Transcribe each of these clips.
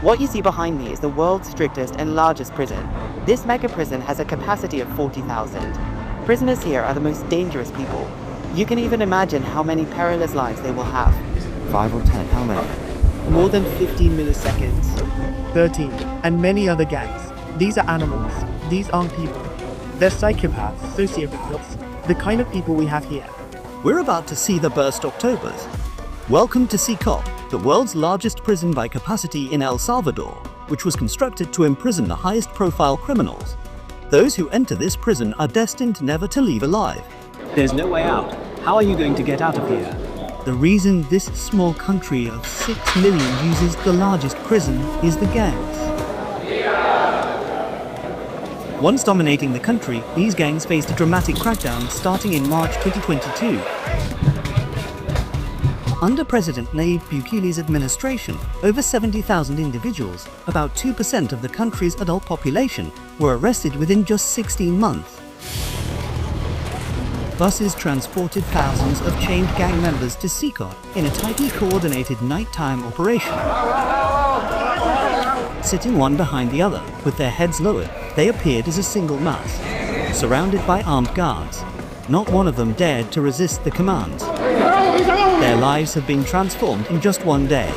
What you see behind me is the world's strictest and largest prison. This mega prison has a capacity of 40,000. Prisoners here are the most dangerous people. You can even imagine how many perilous lives they will have. 5 or 10, how many? More than 15 milliseconds. 13. And many other gangs. These are animals. These aren't people. They're psychopaths, sociopaths, the kind of people we have here. We're about to see the burst Octobers. Welcome to CECOT, the world's largest prison by capacity in El Salvador, which was constructed to imprison the highest profile criminals. Those who enter this prison are destined never to leave alive. There's no way out. How are you going to get out of here? The reason this small country of 6 million uses the largest prison is the gangs. Once dominating the country, these gangs faced a dramatic crackdown starting in March 2022. Under President Nayib Bukele's administration, over 70,000 individuals, about 2% of the country's adult population, were arrested within just 16 months. Buses transported thousands of chained gang members to CECOT in a tightly coordinated nighttime operation. Sitting one behind the other, with their heads lowered, they appeared as a single mass, surrounded by armed guards. Not one of them dared to resist the commands. Their lives have been transformed in just one day.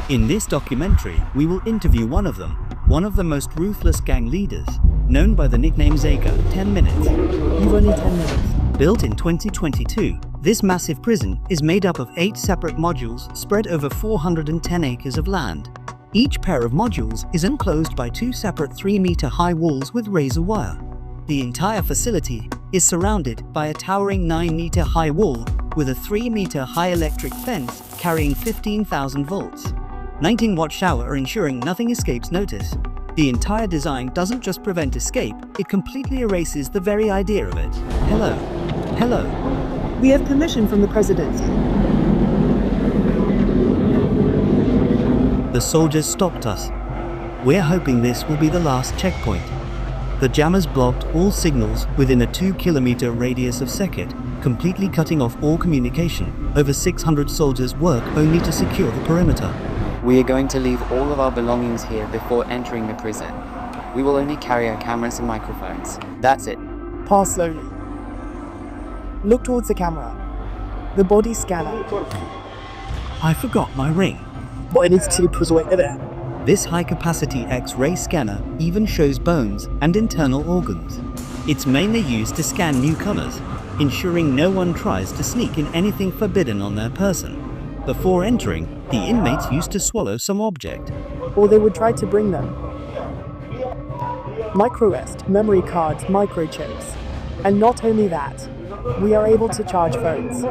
In this documentary, we will interview one of them, one of the most ruthless gang leaders, known by the nickname CECOT, 10 minutes. You've only 10 minutes. Built in 2022, this massive prison is made up of 8 separate modules spread over 410 acres of land. Each pair of modules is enclosed by 2 separate 3-meter high walls with razor wire. The entire facility is surrounded by a towering 9-meter high wall with a 3-meter high electric fence carrying 15,000 volts. 19 watchtowers are ensuring nothing escapes notice. The entire design doesn't just prevent escape, it completely erases the very idea of it. Hello. Hello. We have permission from the presidency. The soldiers stopped us. We're hoping this will be the last checkpoint. The jammers blocked all signals within a 2-kilometer radius of CECOT, completely cutting off all communication. Over 600 soldiers work only to secure the perimeter. We are going to leave all of our belongings here before entering the prison. We will only carry our cameras and microphones. That's it. Pass slowly. Look towards the camera. The body scanner. I forgot my ring. But it's too there. This high-capacity X-ray scanner even shows bones and internal organs. It's mainly used to scan newcomers, ensuring no one tries to sneak in anything forbidden on their person. Before entering, the inmates used to swallow some object. Or they would try to bring them. Micro-SD, memory cards, microchips. And not only that, we are able to charge phones.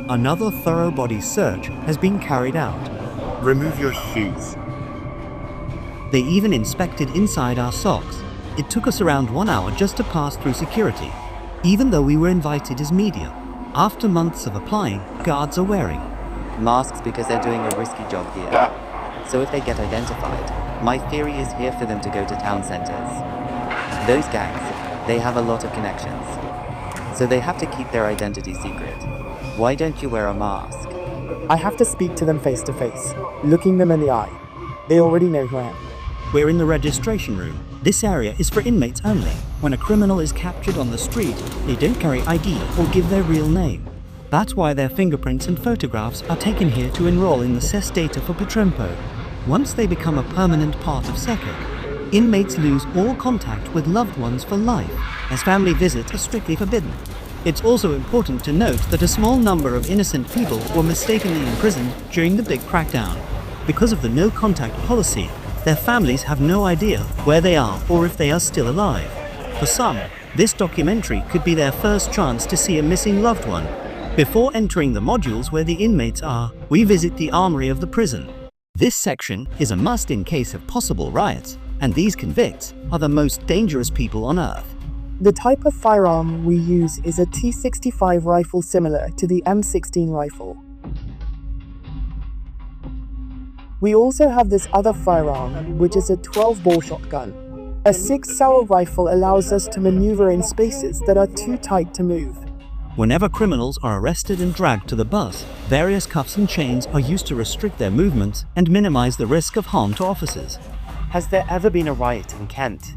Another thorough body search has been carried out. Remove your shoes. They even inspected inside our socks. It took us around 1 hour just to pass through security, even though we were invited as media. After months of applying, guards are wearing masks because they're doing a risky job here. So if they get identified, my theory is here for them to go to town centers. Those gangs, they have a lot of connections. So they have to keep their identity secret. Why don't you wear a mask? I have to speak to them face to face, looking them in the eye. They already know who I am. We're in the registration room. This area is for inmates only. When a criminal is captured on the street, they don't carry ID or give their real name. That's why their fingerprints and photographs are taken here to enroll in the CES data for Patrempo. Once they become a permanent part of CECOT, inmates lose all contact with loved ones for life, as family visits are strictly forbidden. It's also important to note that a small number of innocent people were mistakenly imprisoned during the big crackdown. Because of the no-contact policy, their families have no idea where they are or if they are still alive. For some, this documentary could be their first chance to see a missing loved one. Before entering the modules where the inmates are, we visit the armory of the prison. This section is a must in case of possible riots, and these convicts are the most dangerous people on earth. The type of firearm we use is a T65 rifle similar to the M16 rifle. We also have this other firearm, which is a 12-bore shotgun. A 6-barrel rifle allows us to maneuver in spaces that are too tight to move. Whenever criminals are arrested and dragged to the bus, various cuffs and chains are used to restrict their movements and minimize the risk of harm to officers. Has there ever been a riot in Kent?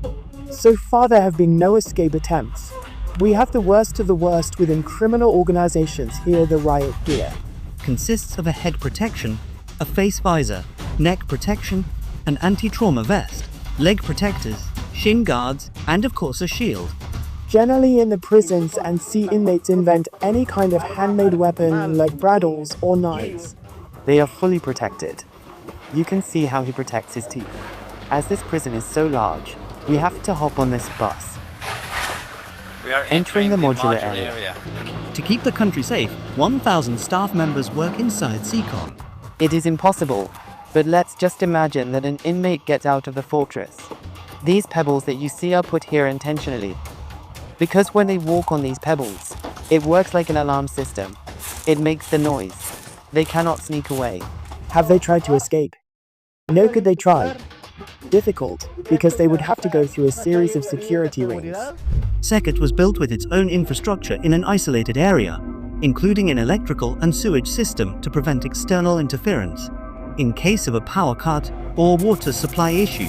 So far there have been no escape attempts. We have the worst of the worst within criminal organizations here. The riot gear Consists of a head protection, a face visor, neck protection, an anti-trauma vest, leg protectors, shin guards, and of course a shield. generally in the prisons and see inmates invent any kind of handmade weapon like bradawls or knives. They are fully protected. You can see how he protects his teeth. As this prison is so large, we have to hop on this bus. We are Entering the modular area. To keep the country safe, 1,000 staff members work inside CECOT. It is impossible, but let's just imagine that an inmate gets out of the fortress. These pebbles that you see are put here intentionally, because when they walk on these pebbles, it works like an alarm system. It makes the noise. They cannot sneak away. Have they tried to escape? No. Could they try? Difficult, because they would have to go through a series of security rings. CECOT was built with its own infrastructure in an isolated area, including an electrical and sewage system to prevent external interference in case of a power cut or water supply issue.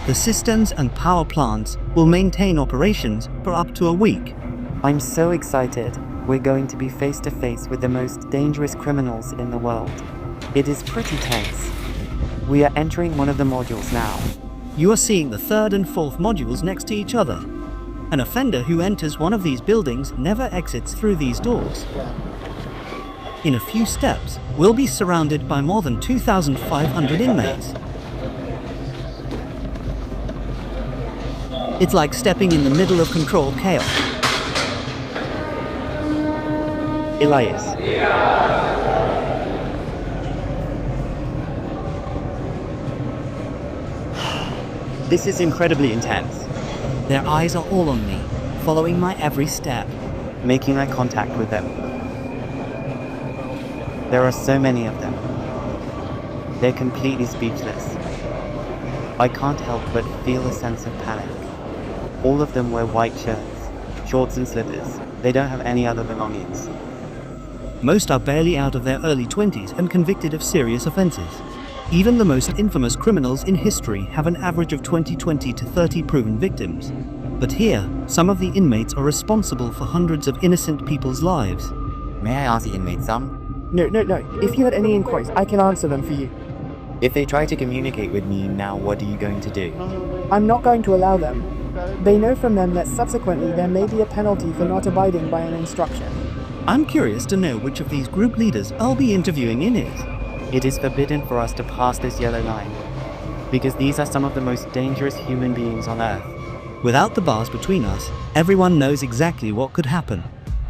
The cisterns and power plants will maintain operations for up to a week. I'm so excited. We're going to be face to face with the most dangerous criminals in the world. It is pretty tense. We are entering one of the modules now. You are seeing the third and fourth modules next to each other. An offender who enters one of these buildings never exits through these doors. In a few steps, we'll be surrounded by more than 2,500 inmates. It's like stepping in the middle of controlled chaos. Elias. This is incredibly intense. Their eyes are all on me, following my every step. Making eye contact with them. There are so many of them. They're completely speechless. I can't help but feel a sense of panic. All of them wear white shirts, shorts and slippers. They don't have any other belongings. Most are barely out of their early 20s and convicted of serious offenses. Even the most infamous criminals in history have an average of 20 to 30 proven victims. But here, some of the inmates are responsible for hundreds of innocent people's lives. May I ask the inmates some? No. If you had any inquiries, I can answer them for you. If they try to communicate with me now, what are you going to do? I'm not going to allow them. They know from them that subsequently there may be a penalty for not abiding by an instruction. I'm curious to know which of these group leaders I'll be interviewing in it. It is forbidden for us to pass this yellow line, because these are some of the most dangerous human beings on Earth. Without the bars between us, everyone knows exactly what could happen.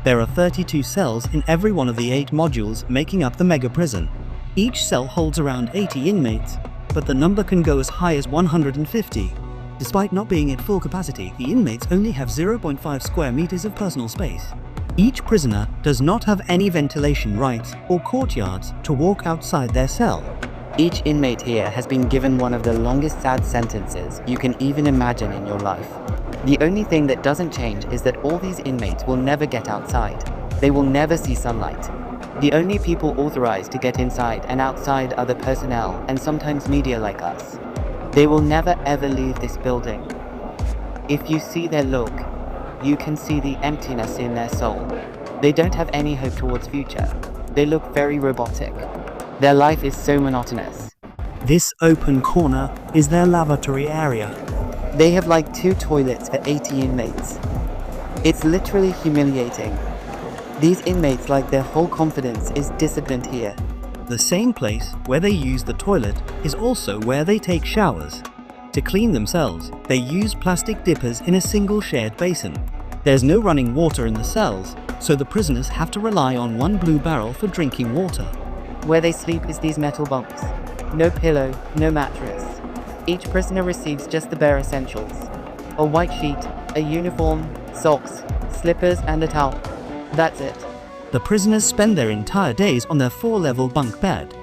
There are 32 cells in every one of the 8 modules making up the mega prison. Each cell holds around 80 inmates, but the number can go as high as 150. Despite not being at full capacity, the inmates only have 0.5 square meters of personal space. Each prisoner does not have any ventilation rights or courtyards to walk outside their cell. Each inmate here has been given one of the longest sad sentences you can even imagine in your life. The only thing that doesn't change is that all these inmates will never get outside. They will never see sunlight. The only people authorized to get inside and outside are the personnel and sometimes media like us. They will never ever leave this building. If you see their look, you can see the emptiness in their soul. They don't have any hope towards future. They look very robotic. Their life is so monotonous. This open corner is their lavatory area. They have like 2 toilets for 80 inmates. It's literally humiliating. These inmates, like their whole confidence, is disciplined here. The same place where they use the toilet is also where they take showers. To clean themselves, they use plastic dippers in a single shared basin. There's no running water in the cells, so the prisoners have to rely on one blue barrel for drinking water. Where they sleep is these metal bunks. No pillow, no mattress. Each prisoner receives just the bare essentials. A white sheet, a uniform, socks, slippers, and a towel. That's it. The prisoners spend their entire days on their 4-level bunk bed.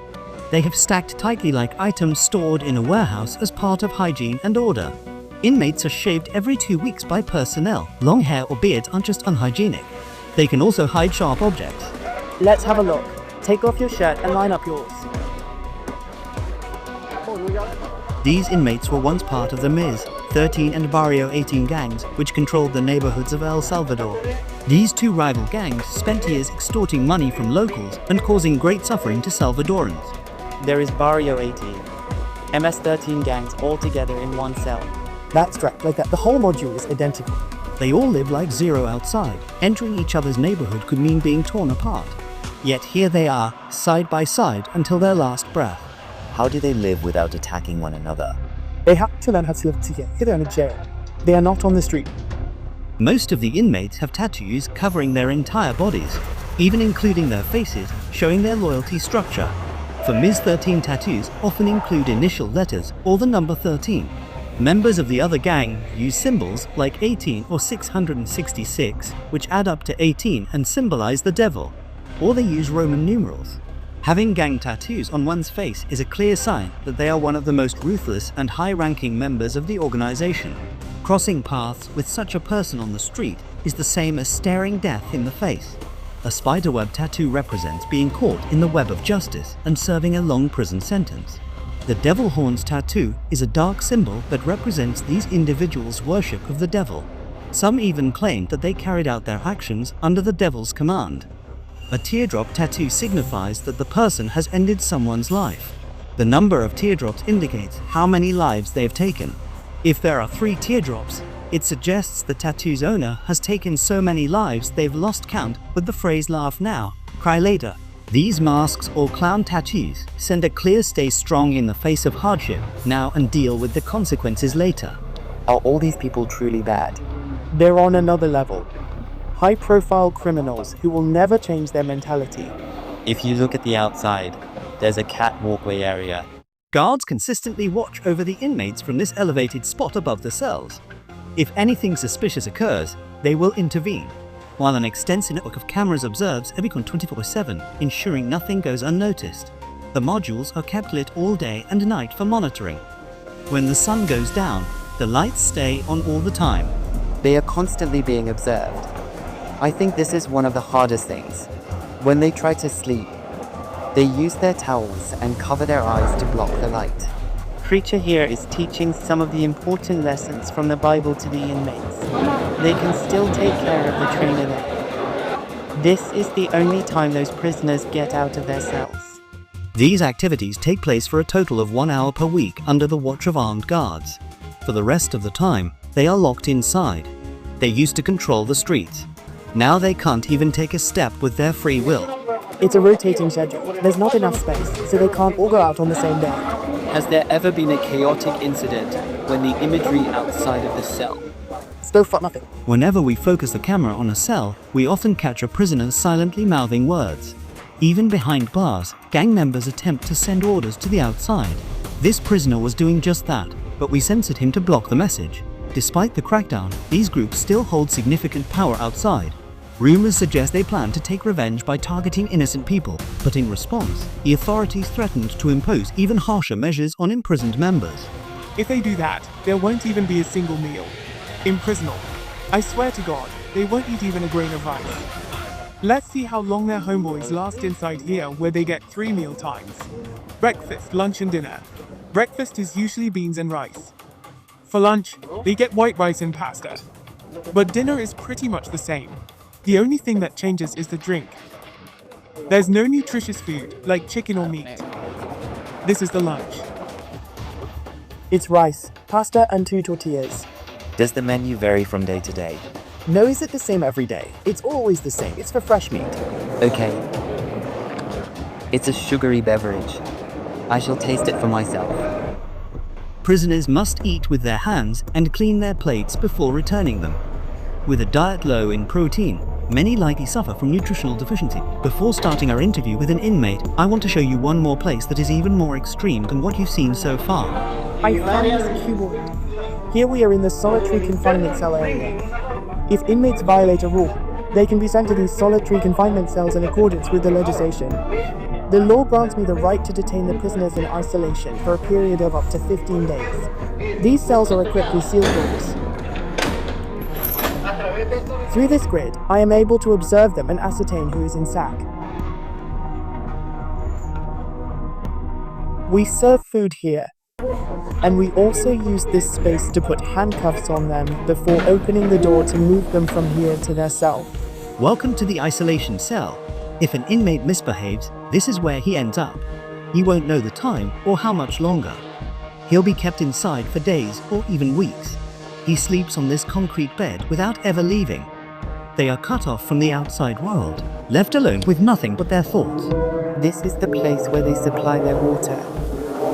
They have stacked tightly like items stored in a warehouse as part of hygiene and order. Inmates are shaved every 2 weeks by personnel. Long hair or beards aren't just unhygienic. They can also hide sharp objects. Let's have a look. Take off your shirt and line up yours. These inmates were once part of the Miz 13 and Barrio 18 gangs, which controlled the neighborhoods of El Salvador. These two rival gangs spent years extorting money from locals and causing great suffering to Salvadorans. There is Barrio 18, MS-13 gangs all together in one cell. That's right, like that. The whole module is identical. They all live like zero outside. Entering each other's neighborhood could mean being torn apart. Yet here they are, side by side until their last breath. How do they live without attacking one another? They have to learn how to live together. They're in a jail. They are not on the street. Most of the inmates have tattoos covering their entire bodies, even including their faces, showing their loyalty structure. For Ms. 13 tattoos often include initial letters or the number 13. Members of the other gang use symbols like 18 or 666, which add up to 18 and symbolize the devil, or they use Roman numerals. Having gang tattoos on one's face is a clear sign that they are one of the most ruthless and high-ranking members of the organization. Crossing paths with such a person on the street is the same as staring death in the face. A spiderweb tattoo represents being caught in the web of justice and serving a long prison sentence. The devil horns tattoo is a dark symbol that represents these individuals' worship of the devil. Some even claim that they carried out their actions under the devil's command. A teardrop tattoo signifies that the person has ended someone's life. The number of teardrops indicates how many lives they have taken. If there are 3 teardrops, it suggests the tattoo's owner has taken so many lives they've lost count with the phrase "laugh now, cry later." These masks or clown tattoos send a clear "stay strong in the face of hardship now and deal with the consequences later." Are all these people truly bad? They're on another level. High-profile criminals who will never change their mentality. If you look at the outside, there's a cat walkway area. Guards consistently watch over the inmates from this elevated spot above the cells. If anything suspicious occurs, they will intervene, while an extensive network of cameras observes everyone 24/7, ensuring nothing goes unnoticed. The modules are kept lit all day and night for monitoring. When the sun goes down, the lights stay on all the time. They are constantly being observed. I think this is one of the hardest things. When they try to sleep, they use their towels and cover their eyes to block the light. Preacher here is teaching some of the important lessons from the Bible to the inmates. They can still take care of the trainer there. This is the only time those prisoners get out of their cells. These activities take place for a total of 1 hour per week under the watch of armed guards. For the rest of the time, they are locked inside. They used to control the streets. Now they can't even take a step with their free will. It's a rotating schedule. There's not enough space, so they can't all go out on the same day. Has there ever been a chaotic incident when the imagery outside of the cell? Still for nothing. Whenever we focus the camera on a cell, we often catch a prisoner silently mouthing words. Even behind bars, gang members attempt to send orders to the outside. This prisoner was doing just that, but we censored him to block the message. Despite the crackdown, these groups still hold significant power outside. Rumors suggest they plan to take revenge by targeting innocent people, but in response, the authorities threatened to impose even harsher measures on imprisoned members. If they do that, there won't even be a single meal. Imprisonal. I swear to God, they won't eat even a grain of rice. Let's see how long their homeboys last inside here, where they get 3 meal times. Breakfast, lunch and dinner. Breakfast is usually beans and rice. For lunch, they get white rice and pasta. But dinner is pretty much the same. The only thing that changes is the drink. There's no nutritious food, like chicken or meat. This is the lunch. It's rice, pasta and 2 tortillas. Does the menu vary from day to day? No, is it the same every day? It's always the same. It's for fresh meat. Okay. It's a sugary beverage. I shall taste it for myself. Prisoners must eat with their hands and clean their plates before returning them. With a diet low in protein, many likely suffer from nutritional deficiency. Before starting our interview with an inmate, I want to show you one more place that is even more extreme than what you've seen so far. I found this cuboid. Here we are in the solitary confinement cell area. If inmates violate a rule, they can be sent to these solitary confinement cells in accordance with the legislation. The law grants me the right to detain the prisoners in isolation for a period of up to 15 days. These cells are equipped with sealed doors. Through this grid, I am able to observe them and ascertain who is in SAC. We serve food here, and we also use this space to put handcuffs on them before opening the door to move them from here to their cell. Welcome to the isolation cell. If an inmate misbehaves, this is where he ends up. He won't know the time or how much longer. He'll be kept inside for days or even weeks. He sleeps on this concrete bed without ever leaving. They are cut off from the outside world, left alone with nothing but their thoughts. This is the place where they supply their water.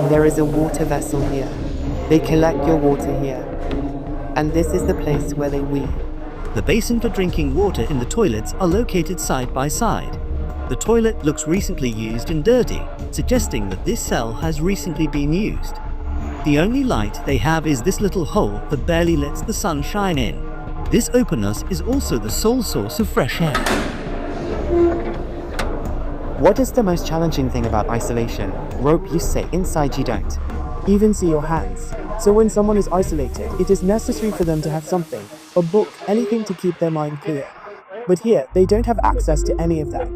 There is a water vessel here. They collect your water here. And this is the place where they wee. The basin for drinking water in the toilets are located side by side. The toilet looks recently used and dirty, suggesting that this cell has recently been used. The only light they have is this little hole that barely lets the sun shine in. This openness is also the sole source of fresh air. What is the most challenging thing about isolation? Rope, you say, inside you don't. Even see your hands. So when someone is isolated, it is necessary for them to have something, a book, anything to keep their mind clear. But here, they don't have access to any of that.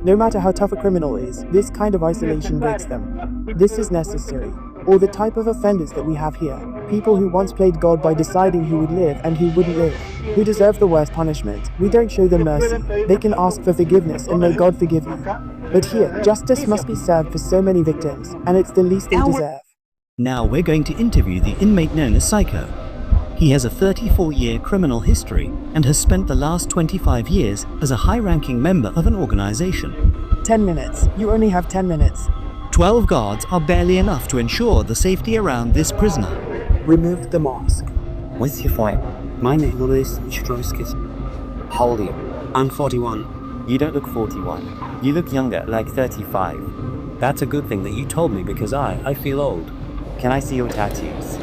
No matter how tough a criminal is, this kind of isolation breaks them. This is necessary. Or the type of offenders that we have here. People who once played God by deciding who would live and who wouldn't live. Who deserve the worst punishment. We don't show them mercy. They can ask for forgiveness and may God forgive you. But here, justice must be served for so many victims, and it's the least they deserve. Now we're going to interview the inmate known as Psycho. He has a 34-year criminal history and has spent the last 25 years as a high-ranking member of an organization. 10 minutes. You only have 10 minutes. 12 guards are barely enough to ensure the safety around this prisoner. Remove the mask. What's your point? My name is strictest. How old are you? I'm 41. You don't look 41. You look younger, like 35. That's a good thing that you told me because I feel old. Can I see your tattoos?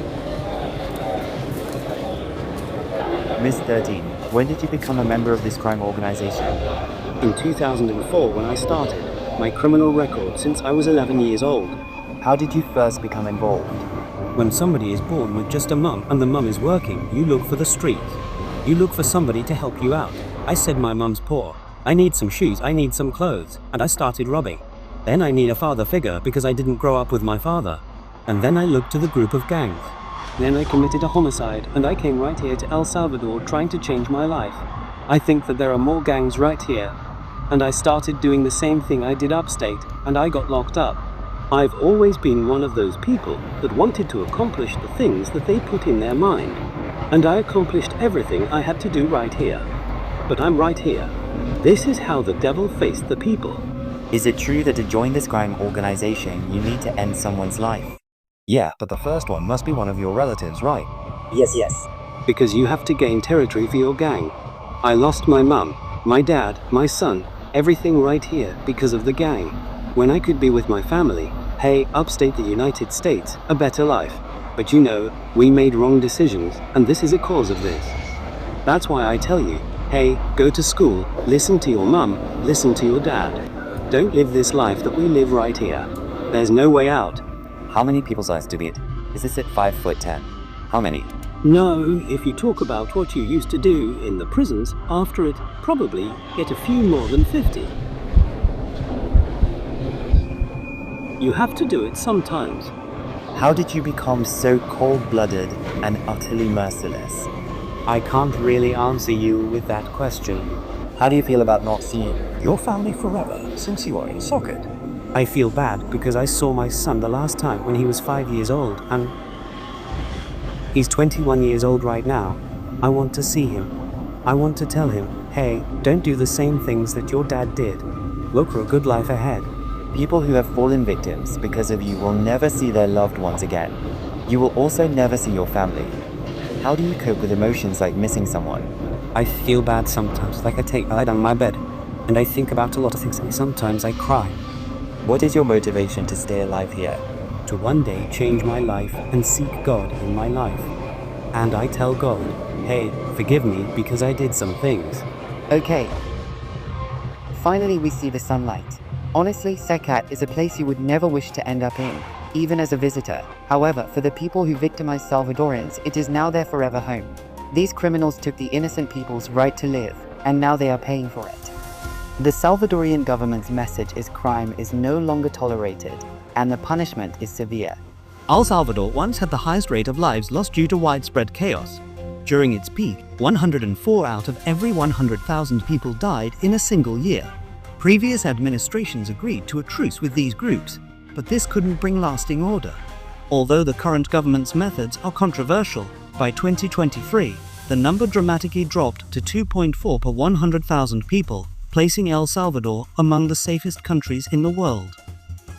Miss 13, when did you become a member of this crime organization? In 2004 when I started my criminal record since I was 11 years old. How did you first become involved? When somebody is born with just a mum and the mum is working, you look for the street. You look for somebody to help you out. I said my mum's poor. I need some shoes, I need some clothes, and I started robbing. Then I need a father figure because I didn't grow up with my father. And then I looked to the group of gangs. Then I committed a homicide and I came right here to El Salvador trying to change my life. I think that there are more gangs right here. And I started doing the same thing I did upstate and I got locked up. I've always been one of those people that wanted to accomplish the things that they put in their mind. And I accomplished everything I had to do right here. But I'm right here. This is how the devil faced the people. Is it true that to join this crime organization, you need to end someone's life? Yeah, but the first one must be one of your relatives, right? Yes. Because you have to gain territory for your gang. I lost my mum, my dad, my son, everything right here because of the gang. When I could be with my family, hey, upstate the United States, a better life. But you know, we made wrong decisions, and this is a cause of this. That's why I tell you, hey, go to school, listen to your mum, listen to your dad. Don't live this life that we live right here. There's no way out. How many people's eyes do it? Is this at 5'10"? How many? No, if you talk about what you used to do in the prisons, after it, probably get a few more than 50. You have to do it sometimes. How did you become so cold-blooded and utterly merciless? I can't really answer you with that question. How do you feel about not seeing Your family forever, since you are in CECOT. I feel bad because I saw my son the last time when he was 5 years old and he's 21 years old right now. I want to see him. I want to tell him, hey, don't do the same things that your dad did. Look for a good life ahead. People who have fallen victims because of you will never see their loved ones again. You will also never see your family. How do you cope with emotions like missing someone? I feel bad sometimes, like I lie down on my bed and I think about a lot of things and sometimes I cry. What is your motivation to stay alive here? To one day change my life and seek God in my life. And I tell God, hey, forgive me because I did some things. Okay. Finally, we see the sunlight. Honestly, CECOT is a place you would never wish to end up in, even as a visitor. However, for the people who victimize Salvadorans, it is now their forever home. These criminals took the innocent people's right to live, and now they are paying for it. The Salvadorian government's message is crime is no longer tolerated, and the punishment is severe. El Salvador once had the highest rate of lives lost due to widespread chaos. During its peak, 104 out of every 100,000 people died in a single year. Previous administrations agreed to a truce with these groups, but this couldn't bring lasting order. Although the current government's methods are controversial, by 2023, the number dramatically dropped to 2.4 per 100,000 people, placing El Salvador among the safest countries in the world.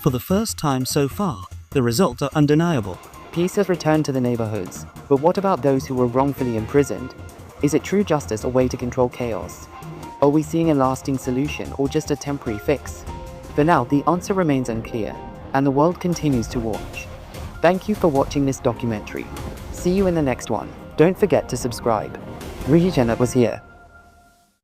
For the first time so far, the results are undeniable. Peace has returned to the neighborhoods, but what about those who were wrongfully imprisoned? Is it true justice a way to control chaos? Are we seeing a lasting solution or just a temporary fix? For now, the answer remains unclear, and the world continues to watch. Thank you for watching this documentary. See you in the next one. Don't forget to subscribe. Regina was here.